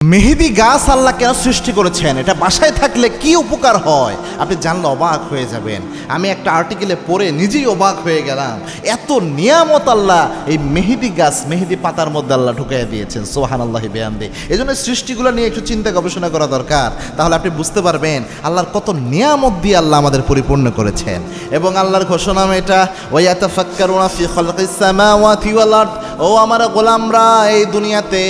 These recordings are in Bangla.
মেহেদি গাছ আল্লাহ কেন সৃষ্টি করেছেন, এটা বাসায় থাকলে কি উপকার হয় আপনি জানলে অবাক হয়ে যাবেন। আমি একটা আর্টিকেলে পড়ে নিজেই অবাক হয়ে গেলাম। এত নিয়ামত আল্লাহ এই মেহেদি গাছ, মেহেদি পাতার মধ্যে আল্লাহ ঢুকাইয়া দিয়েছেন। সুবহানাল্লাহি বিহামদি। এই জন্য সৃষ্টিগুলো নিয়ে একটু চিন্তা গবেষণা করা দরকার, তাহলে আপনি বুঝতে পারবেন আল্লাহর কত নিয়ামত দিয়ে আল্লাহ আমাদের পরিপূর্ণ করেছেন। এবং আল্লাহর ঘোষণা এটা, ওয়ায়াতাফাক্কারুনা ফি খালকিস সামাওয়াতি ওয়াল আরদ, ও আমার গোলামরা, এই দুনিয়াতে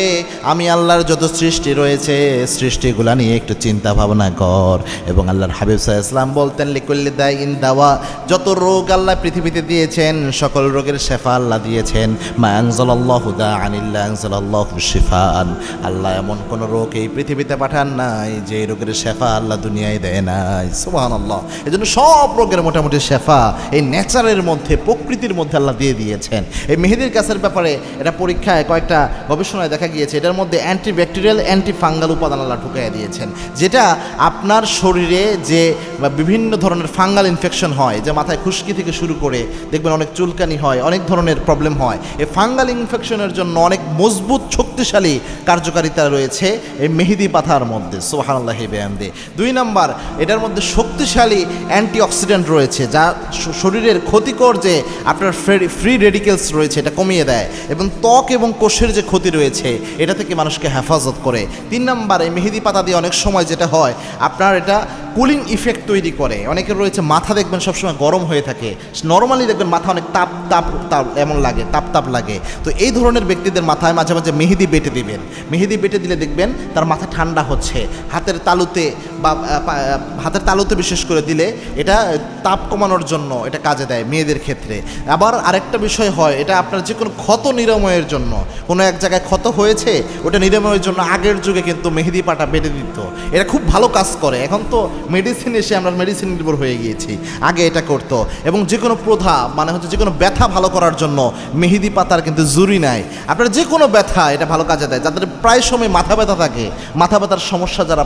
আমি আল্লাহর যত সৃষ্টি রয়েছে সৃষ্টিগুলা নিয়ে একটু চিন্তা ভাবনা কর। এবং আল্লাহর হাবিব সাল্লাল্লাহু আলাইহি ওয়াসাল্লাম বলতেন, লিকুল্লি দাইন দাওয়া, যত রোগ আল্লাহ পৃথিবীতে দিয়েছেন সকল রোগের শেফা আল্লাহ দিয়েছেন। মা আনজালাল্লাহু দাআন ইল্লা আনজালাল্লাহু শিফাআন, আল্লাহ এমন কোন রোগ এই পৃথিবীতে পাঠান নাই যে রোগের শেফা আল্লাহ দুনিয়ায় দেয় নাই। সুবহানাল্লাহ। এজন্য সব রোগের মোটামুটি শেফা এই নেচারের মধ্যে, প্রকৃতির মধ্যে আল্লাহ দিয়ে দিয়েছেন। এই মেহেদির গাছের ব্যাপারে এটা পরীক্ষায় কয়েকটা গবেষণায় দেখা গিয়েছে, এটার মধ্যে অ্যান্টিব্যাকটেরিয়াল, অ্যান্টি ফাঙ্গাল উপাদান আল্লাহ ঢুকাইয়া দিয়েছেন, যেটা আপনার শরীরে যে বিভিন্ন ধরনের ফাঙ্গাল ইনফেকশন হয়, যে মাথায় খুশকি থেকে শুরু করে দেখবেন অনেক চুলকানি হয়, অনেক ধরনের প্রবলেম হয়, এই ফাঙ্গাল ইনফেকশনের জন্য অনেক মজবুত শক্তিশালী কার্যকারিতা রয়েছে এই মেহেদি পাতার মধ্যে। সুবহানাল্লাহি বিহামদি। 2 নাম্বার, এটার মধ্যে শক্তিশালী অ্যান্টিঅক্সিডেন্ট রয়েছে, যা শরীরের ক্ষতিকর যে আপনার ফ্রি রেডিকেলস রয়েছে এটা কমিয়ে দেয়, এবং ত্বক এবং কোষের যে ক্ষতি রয়েছে এটা থেকে মানুষকে হেফাজত করে। 3 নাম্বারে, মেহেদি পাতা দিয়ে অনেক সময় যেটা হয় আপনার এটা কুলিং ইফেক্ট তৈরি করে। অনেকের রয়েছে মাথা দেখবেন সবসময় গরম হয়ে থাকে, নর্মালি দেখবেন মাথা অনেক তাপ তাপ তাপ এমন লাগে, তাপ তাপ লাগে। তো এই ধরনের ব্যক্তিদের মাথায় মাঝে মাঝে মেহেদি বেটে দিবেন। মেহেদি বেটে দিলে দেখবেন তার মাথা ঠান্ডা হচ্ছে। হাতের তালুতে বা হাতের তালুতে বিশেষ করে দিলে এটা তাপ কমানোর জন্য এটা কাজে দেয় মেয়েদের ক্ষেত্রে। আবার আরেকটা বিষয় হয়, এটা আপনার যে কোনো ক্ষত নিরাময়ের জন্য, কোনো এক জায়গায় ক্ষত হয়েছে ওটা নিরাময়ের জন্য আগের যুগে কিন্তু মেহেদি পাতা বেটে দিত, এটা খুব ভালো কাজ করে। এখন তো মেডিসিন এসে আমরা মেডিসিন নির্ভর হয়ে গিয়েছি, আগে এটা করতো। এবং যে কোনো প্রধা মানে হচ্ছে যে কোনো ব্যথা ভালো করার জন্য মেহেদি পাতার কিন্তু জুরি নাই। আপনার যে কোনো ব্যথা এটা ভালো কাজে দেয়। যাদের প্রায় সময় মাথা ব্যথা থাকে, মাথা ব্যথার সমস্যা যারা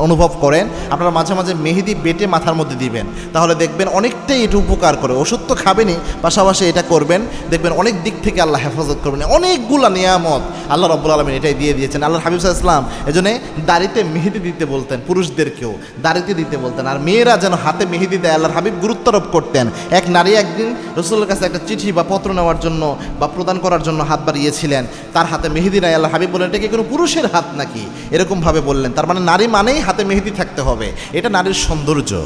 অনুভব করেন, আপনারা মাঝে মাঝে মেহেদি বেটে মাথার মধ্যে দিবেন, তাহলে দেখবেন অনেকটাই এটা উপকার করে। ওষুধ তো খাবেনই, পাশাপাশি এটা করবেন, দেখবেন অনেক দিক থেকে আল্লাহ হেফাজত করবেন। অনেকগুলা নিয়ামত আল্লাহ রাব্বুল আলামিন এটাই দিয়ে দিয়েছেন। আল্লাহর হাবিব সাল্লাল্লাহু আলাইহি ওয়াসাল্লাম এজন্য দাড়িতে মেহেদি দিতে বলতেন, পুরুষদেরকেও দাড়িতে দিতে বলতেন, আর মেয়েরা যেন হাতে মেহেদি দেয় আল্লাহর হাবিব গুরুত্বারোপ করতেন। এক নারী একদিন রাসূলের কাছে একটা চিঠি বা পত্র নেওয়ার জন্য বা প্রদান করার জন্য হাত বাড়িয়েছিলেন, তার হাতে মেহেদি নাই। আল্লাহর হাবিব বললেন, এটা কি কোনো পুরুষের হাত নাকি, এরকমভাবে বললেন। তার মানে নারী মানেই হাতে মেহেদি থাকতে হবে, এটা নারীর সৌন্দর্য।